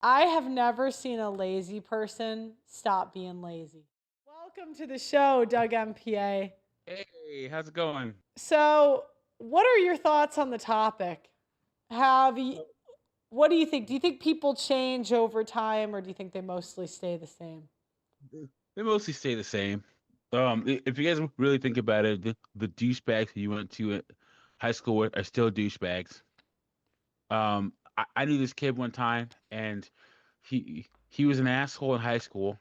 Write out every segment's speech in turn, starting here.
I have never seen a lazy person stop being lazy. Welcome to the show, Doug MPA. Hey, how's it going? So, what are your thoughts on the topic? Have you, what do you think? Do you think people change over time or do you think they mostly stay the same? They mostly stay the same. If you guys really think about it, the douchebags who you went to high school with are still douchebags. I knew this kid one time, and he was an asshole in high school,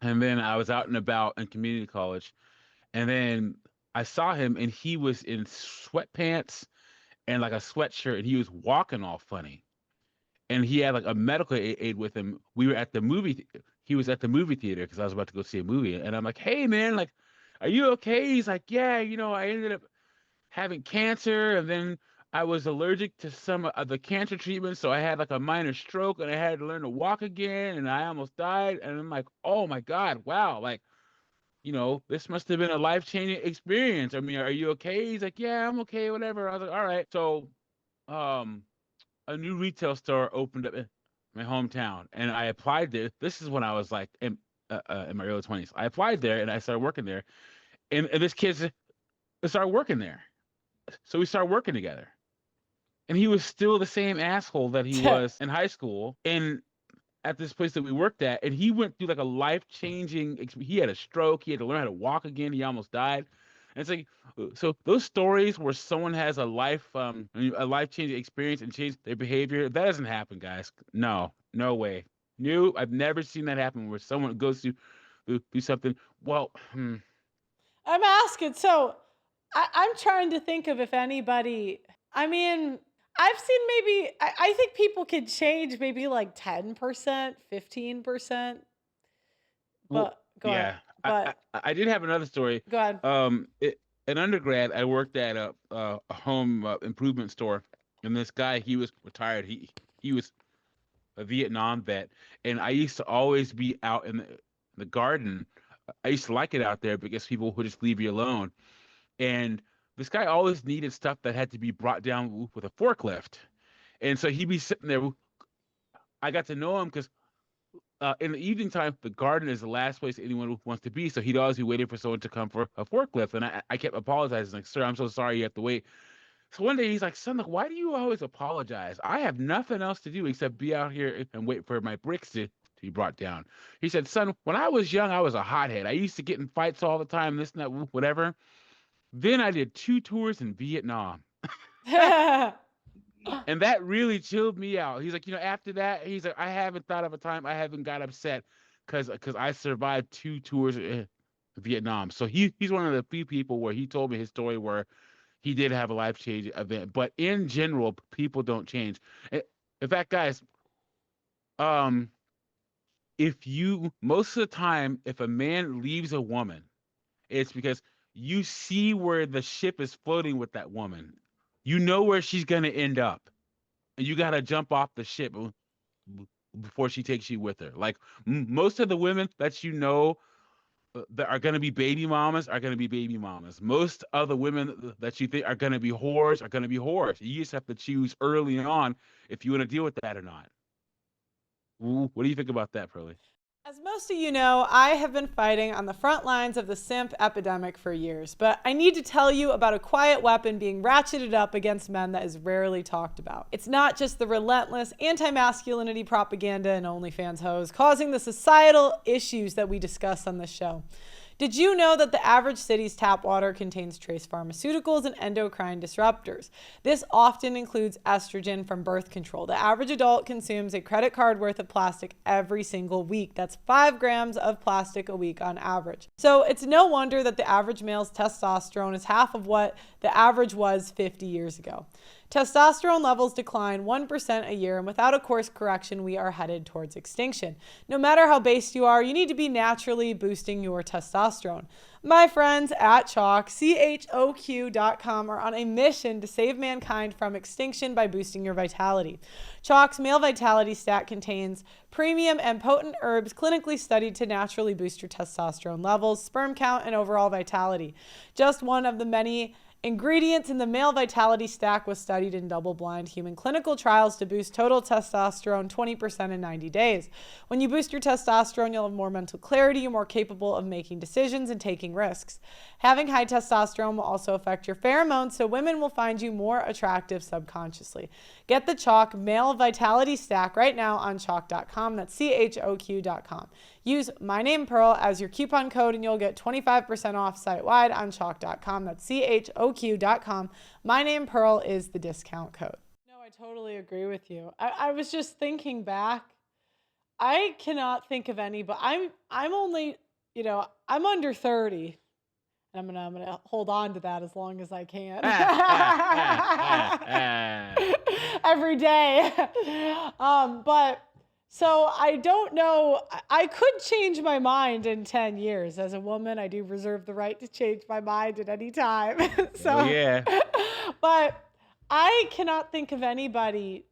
and then I was out and about in community college, and then I saw him, and he was in sweatpants and like a sweatshirt, and he was walking all funny. And he had like a medical aid with him. We were at the he was at the movie theater because I was about to go see a movie, and I'm like, "Hey, man, like, are you okay?" He's like, "Yeah, I ended up having cancer, and then I was allergic to some of the cancer treatment, so I had like a minor stroke, and I had to learn to walk again, and I almost died." And I'm like, "Oh my God, wow, like." This must have been a life-changing experience. I mean, are you okay? He's like, yeah, I'm okay, whatever. I was like, all right. So, um, a new retail store opened up in my hometown, and I applied there. This is when I was like in my early 20s. I applied there, and I started working there, and this kid started working there. So we started working together, and he was still the same asshole that he was in high school, and at this place that we worked at, and he went through like a life changing. He had a stroke. He had to learn how to walk again. He almost died. And it's like, so those stories where someone has a life changing experience and change their behavior, that doesn't happen, guys. No, no way. No, I've never seen that happen where someone goes through something. Well, I'm asking. So, I'm trying to think of if anybody, I mean, I've seen maybe, I think people could change maybe like 10%, 15%, well, but go ahead. yeah. But I did have another story. go ahead. In undergrad, I worked at a home improvement store, and this guy, he was retired. He was a Vietnam vet, and I used to always be out in the garden. I used to like it out there because people would just leave you alone. And this guy always needed stuff that had to be brought down with a forklift, and so he'd be sitting there. I got to know him because in the evening time, the garden is the last place anyone wants to be. So he'd always be waiting for someone to come for a forklift. And I kept apologizing, like, sir, I'm so sorry you have to wait. So one day he's like, son, look, why do you always apologize? I have nothing else to do except be out here and wait for my bricks to be brought down. He said, son, when I was young, I was a hothead. I used to get in fights all the time, this and that, whatever. Then I did 2 tours in Vietnam. And that really chilled me out. He's like, after that, he's like, I haven't thought of a time I haven't got upset because I survived 2 tours in Vietnam. So he's one of the few people where he told me his story where he did have a life changing event. But in general, people don't change. In fact, guys, um, if you most of the time, if a man leaves a woman, it's because you see where the ship is floating with that woman. You know where she's gonna end up, and you gotta jump off the ship before she takes you with her. Like most of the women that that are going to be baby mamas are going to be baby mamas. Most of the women that you think are going to be whores are going to be whores. You just have to choose early on if you want to deal with that or not. What do you think about that, Pearly? As most of you know, I have been fighting on the front lines of the simp epidemic for years, but I need to tell you about a quiet weapon being ratcheted up against men that is rarely talked about. It's not just the relentless anti masculinity propaganda and OnlyFans hoes causing the societal issues that we discuss on this show. Did you know that the average city's tap water contains trace pharmaceuticals and endocrine disruptors? This often includes estrogen from birth control. The average adult consumes a credit card worth of plastic every single week. That's 5 grams of plastic a week on average. So it's no wonder that the average male's testosterone is half of what the average was 50 years ago. Testosterone levels decline 1% a year, and without a course correction, we are headed towards extinction. No matter how based you are, you need to be naturally boosting your testosterone. My friends at Chalk, CHOQ.com, are on a mission to save mankind from extinction by boosting your vitality. Chalk's Male Vitality Stat contains premium and potent herbs clinically studied to naturally boost your testosterone levels, sperm count, and overall vitality. Just one of the many Ingredients in the male vitality stack was studied in double-blind human clinical trials to boost total testosterone 20% in 90 days. When you boost your testosterone, you'll have more mental clarity, you're more capable of making decisions and taking risks. Having high testosterone will also affect your pheromones, so women will find you more attractive subconsciously. Get the Chalk Male Vitality Stack right now on chalk.com. That's CHOQ.com. Use my name Pearl as your coupon code and you'll get 25% off site-wide on chalk.com. That's CHOQ.com. My name Pearl is the discount code. No, I totally agree with you. I was just thinking back. I cannot think of any, but I'm only, I'm under 30. I'm gonna hold on to that as long as I can. Every day. But so I don't know. I could change my mind in 10 years. As a woman, I do reserve the right to change my mind at any time. So yeah. But I cannot think of anybody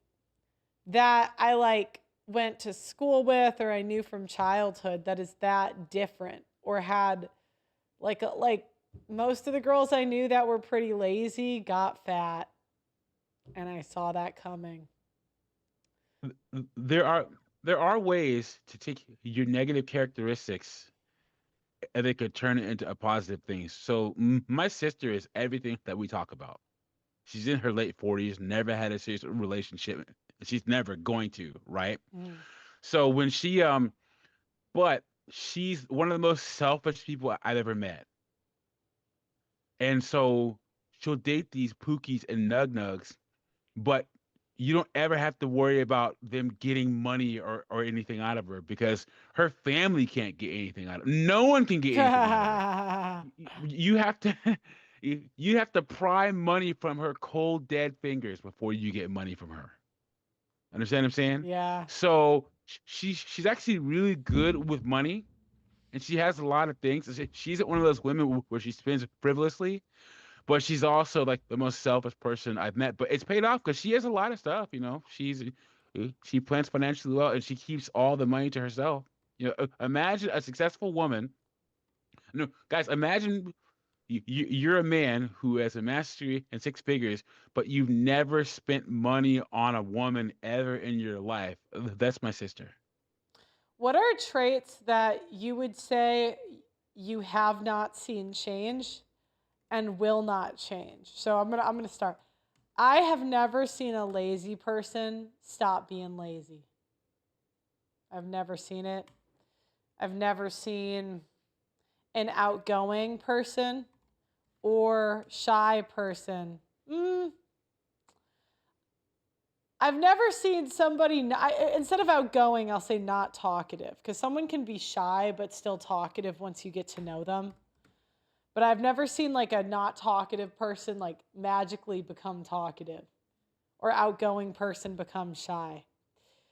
that I went to school with or I knew from childhood that is that different or had like most of the girls I knew that were pretty lazy got fat, and I saw that coming. There are ways to take your negative characteristics and they could turn it into a positive thing. So my sister is everything that we talk about. She's in her late 40s, never had a serious relationship, and she's never going to, right? So when she but she's one of the most selfish people I've ever met. And so she'll date these pookies and nug-nugs, but you don't ever have to worry about them getting money or anything out of her because her family can't get anything out of her. No one can get anything out of her. You have to you have to pry money from her cold dead fingers before you get money from her. Understand what I'm saying? Yeah. So she's actually really good with money and she has a lot of things. She's one of those women where she spends frivolously, but she's also like the most selfish person I've met. But it's paid off because she has a lot of stuff. She plans financially well and she keeps all the money to herself. Imagine a successful woman. No, guys, imagine you're a man who has a mastery in six figures, but you've never spent money on a woman ever in your life. That's my sister. What are traits that you would say you have not seen change and will not change? So I'm gonna start. I have never seen a lazy person stop being lazy. I've never seen it. I've never seen an outgoing person or shy person. I've never seen somebody, instead of outgoing, I'll say not talkative, because someone can be shy but still talkative once you get to know them. But I've never seen like a not talkative person like magically become talkative or outgoing person become shy.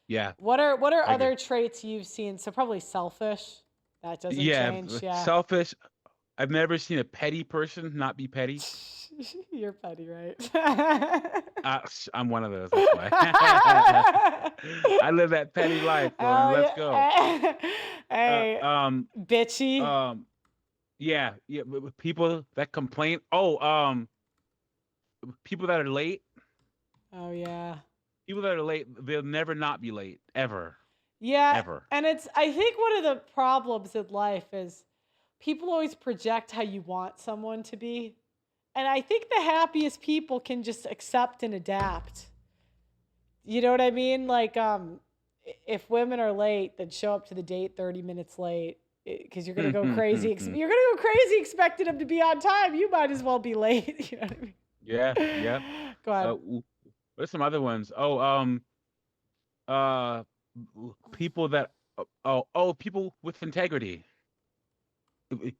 Yeah. What are other traits you've seen? So probably selfish. That doesn't change. Yeah. Selfish. I've never seen a petty person not be petty. You're petty, right? I'm one of those. That's why. I live that petty life, bro. Let's go. Hey, bitchy. Yeah. People that complain. People that are late. Oh yeah. People that are late, they'll never not be late ever. Yeah. Ever. And I think one of the problems in life is people always project how you want someone to be. And I think the happiest people can just accept and adapt. You know what I mean? Like, if women are late, then show up to the date 30 minutes late because you're going to go crazy. You're going to go crazy expecting them to be on time. You might as well be late. You know what I mean? Yeah. Go ahead. What's some other ones? People that people with integrity.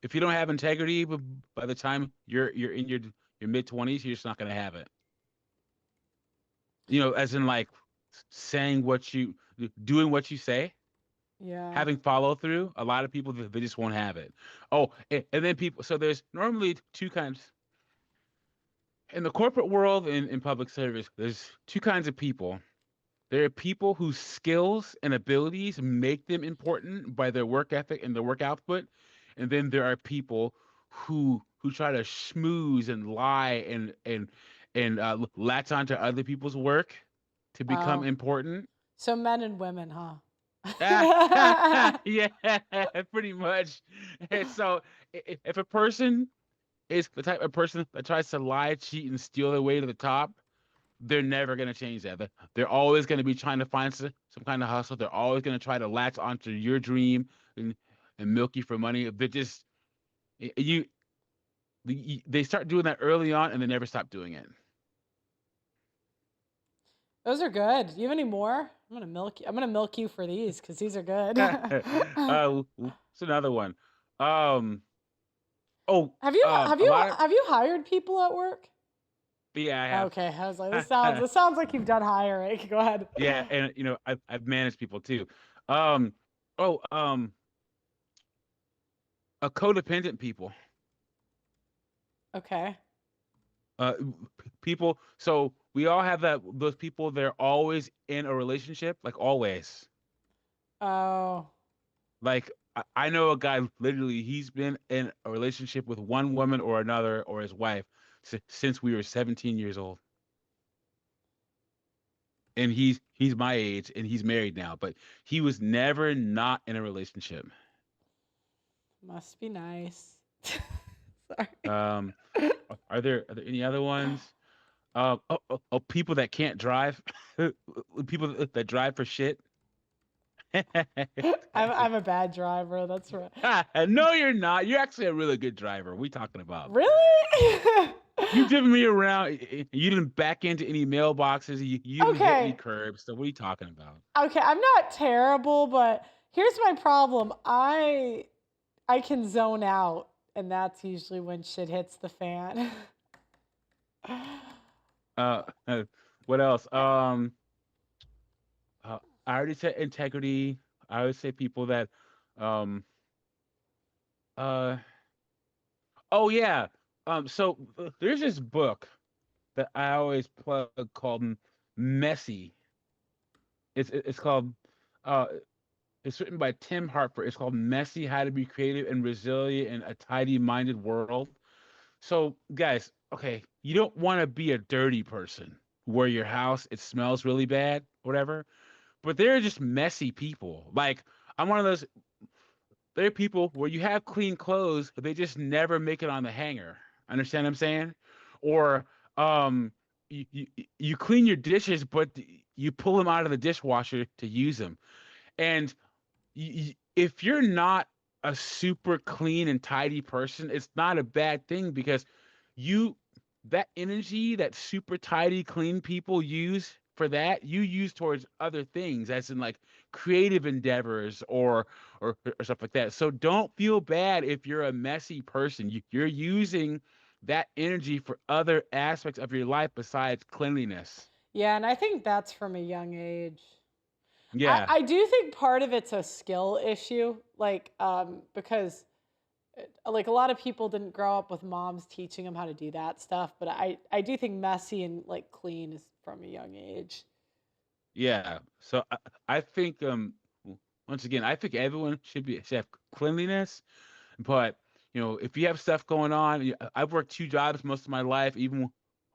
If you don't have integrity, by the time you're in your mid-20s, you're just not gonna have it. As in like saying doing what you say. Yeah. Having follow through. A lot of people they just won't have it. Oh, and then people. So there's normally two kinds. In the corporate world, in public service, there's two kinds of people. There are people whose skills and abilities make them important by their work ethic and their work output. And then there are people who who try to schmooze and lie and latch onto other people's work to become Oh, important. so men and women, huh? Yeah, pretty much. And so if a person is the type of person that tries to lie, cheat, and steal their way to the top, they're never going to change that. They're always going to be trying to find some kind of hustle. They're always going to try to latch onto your dream and milk you for money. They're just you. They start doing that early on and they never stop doing it. Those are good. Do you have any more? I'm gonna milk you. I'm gonna milk you for these because these are good. It's another one. Um. Oh. have you have A you lot of have you hired people at work? yeah, I have. Okay, I was like, this sounds like you've done hiring. Go ahead. Yeah, and I've managed people too. Um. Oh. A codependent people. Okay. Uh, people. So we all have those people. They're always in a relationship, like always. Oh. Like I know a guy literally. He's been in a relationship with one woman or another or his wife since we were 17 years old. And he's my age and he's married now, but he was never not in a relationship. Must be nice. Sorry. Um, are there any other ones? People that can't drive, people that drive for shit. I'm a bad driver. That's right. No, you're not. You're actually a really good driver. What are we talking about? Really? You've driven me around. You didn't back into any mailboxes. You didn't hit any Okay. curbs. So what are you talking about? Okay, I'm not terrible, but here's my problem. I can zone out, and that's usually when shit hits the fan. Uh, uh, what else? I already said integrity. I would say people that, um, uh, oh yeah. There's this book that I always plug called Messy. It's called, uh, it's written by Tim Harper. It's called Messy: How to Be Creative and Resilient in a Tidy-Minded World. So, guys, okay, you don't want to be a dirty person where your house it smells really bad, whatever. But they're just messy people. Like I'm one of those. There are people where you have clean clothes, but they just never make it on the hanger. Understand what I'm saying? Or um, you clean your dishes, but you pull them out of the dishwasher to use them. And if you're not a super clean and tidy person, it's not a bad thing because you that energy that super tidy clean people use for that you use towards other things as in like creative endeavors or stuff like that. So don't feel bad if you're a messy person. You're using that energy for other aspects of your life besides cleanliness. Yeah, and I think that's from a young age. I, Yeah. I do think part of it's a skill issue, like because like a lot of people didn't grow up with moms teaching them how to do that stuff, but I do think messy and like clean is from a young age. Yeah. So I think once again, I think everyone should have cleanliness, but if you have stuff going on, I've worked two jobs most of my life, even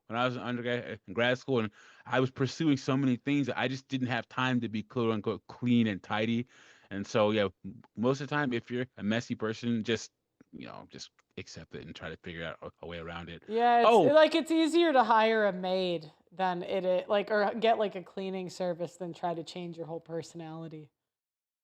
when I was an undergrad in grad school, and I was pursuing so many things that I just didn't have time to be quote unquote clean and tidy. And so yeah, most of the time, if you're a messy person, just accept it and try to figure out a way around it. Yeah, Oh, like it's easier to hire a maid than like or get like a cleaning service than try to change your whole personality.